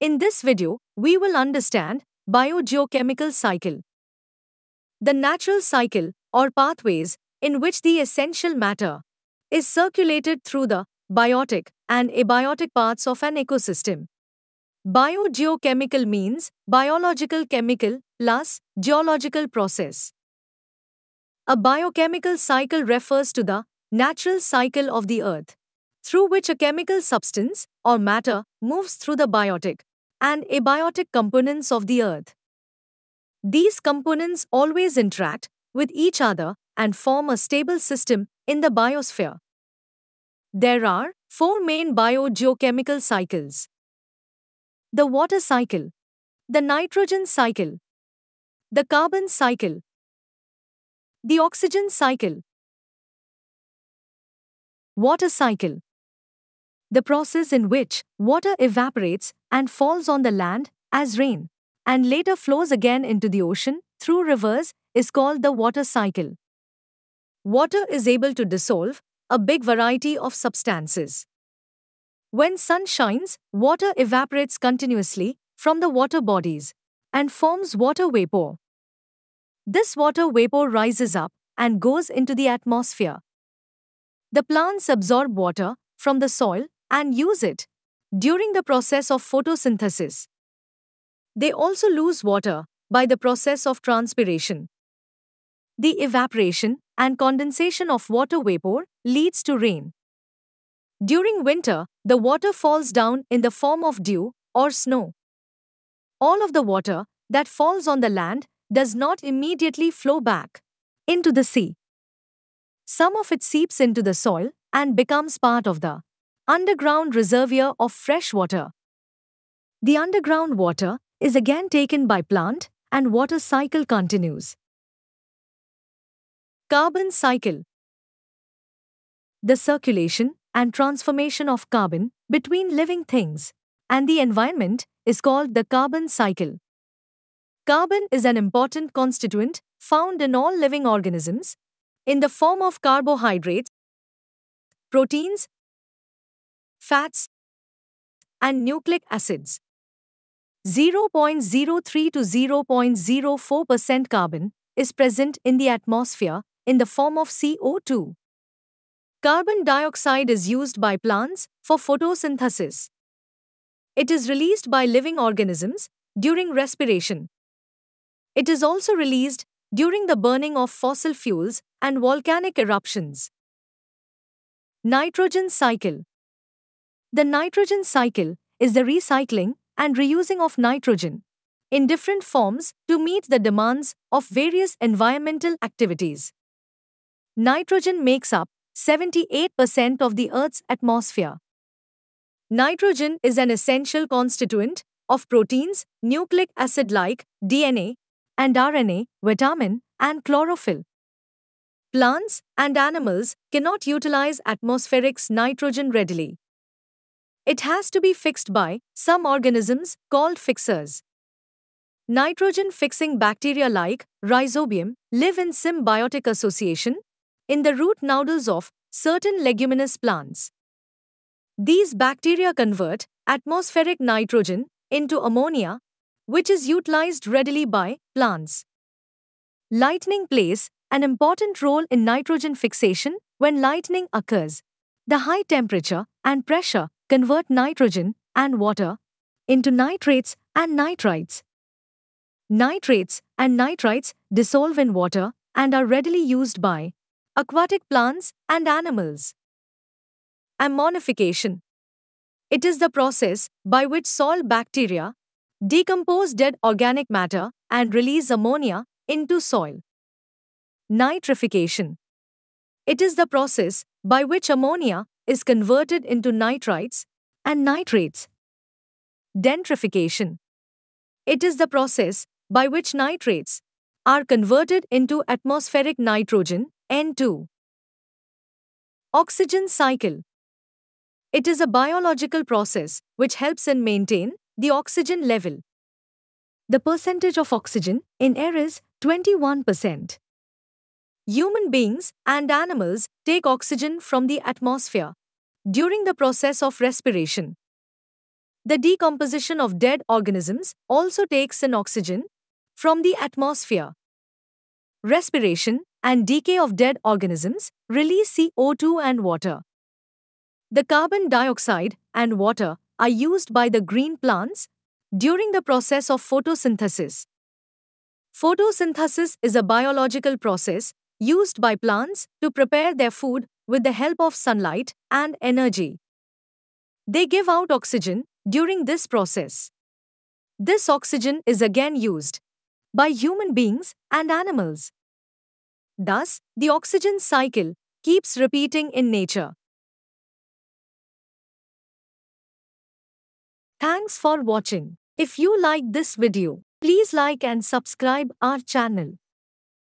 In this video, we will understand biogeochemical cycle, the natural cycle or pathways in which the essential matter is circulated through the biotic and abiotic parts of an ecosystem. Biogeochemical means biological chemical plus geological process. A biochemical cycle refers to the natural cycle of the earth, through which a chemical substance or matter moves through the biotic and abiotic components of the earth. These components always interact with each other and form a stable system in the biosphere. There are four main biogeochemical cycles: the water cycle, the nitrogen cycle, the carbon cycle, the oxygen cycle. Water cycle: the process in which water evaporates and falls on the land as rain, and later flows again into the ocean through rivers, is called the water cycle. Water is able to dissolve a big variety of substances. When sun shines, water evaporates continuously from the water bodies and forms water vapor. This water vapor rises up and goes into the atmosphere. The plants absorb water from the soil and use it during the process of photosynthesis. They also lose water by the process of transpiration. The evaporation and condensation of water vapor leads to rain. During winter, the water falls down in the form of dew or snow. All of the water that falls on the land does not immediately flow back into the sea. Some of it seeps into the soil and becomes part of the underground reservoir of fresh water. The underground water is again taken by plant and water cycle continues. Carbon cycle: the circulation and transformation of carbon between living things and the environment is called the carbon cycle. Carbon is an important constituent found in all living organisms in the form of carbohydrates, proteins, fats, and nucleic acids. 0.03 to 0.04% carbon is present in the atmosphere in the form of CO2. Carbon dioxide is used by plants for photosynthesis. It is released by living organisms during respiration. It is also released during the burning of fossil fuels and volcanic eruptions. Nitrogen cycle: the nitrogen cycle is the recycling and reusing of nitrogen in different forms to meet the demands of various environmental activities. Nitrogen makes up 78% of the Earth's atmosphere. Nitrogen is an essential constituent of proteins, nucleic acid like DNA and RNA, vitamin, and chlorophyll. Plants and animals cannot utilize atmospheric nitrogen readily. It has to be fixed by some organisms called fixers. Nitrogen-fixing bacteria like Rhizobium live in symbiotic association in the root nodules of certain leguminous plants. These bacteria convert atmospheric nitrogen into ammonia, which is utilized readily by plants. Lightning plays an important role in nitrogen fixation. When lightning occurs, the high temperature and pressure convert nitrogen and water into nitrates and nitrites. Nitrates and nitrites dissolve in water and are readily used by aquatic plants and animals. Ammonification: it is the process by which soil bacteria decompose dead organic matter and release ammonia into soil. Nitrification: it is the process by which ammonia is converted into nitrites and nitrates. Denitrification: it is the process by which nitrates are converted into atmospheric nitrogen, N2. Oxygen cycle: it is a biological process which helps in maintain the oxygen level. The percentage of oxygen in air is 21%. Human beings and animals take oxygen from the atmosphere during the process of respiration. The decomposition of dead organisms also takes in oxygen from the atmosphere. Respiration and decay of dead organisms release CO2 and water. The carbon dioxide and water are used by the green plants during the process of photosynthesis. Photosynthesis is a biological process used by plants to prepare their food with the help of sunlight and energy. They give out oxygen during this process. This oxygen is again used by human beings and animals. Thus, the oxygen cycle keeps repeating in nature. Thanks for watching. If you like this video, please like and subscribe our channel.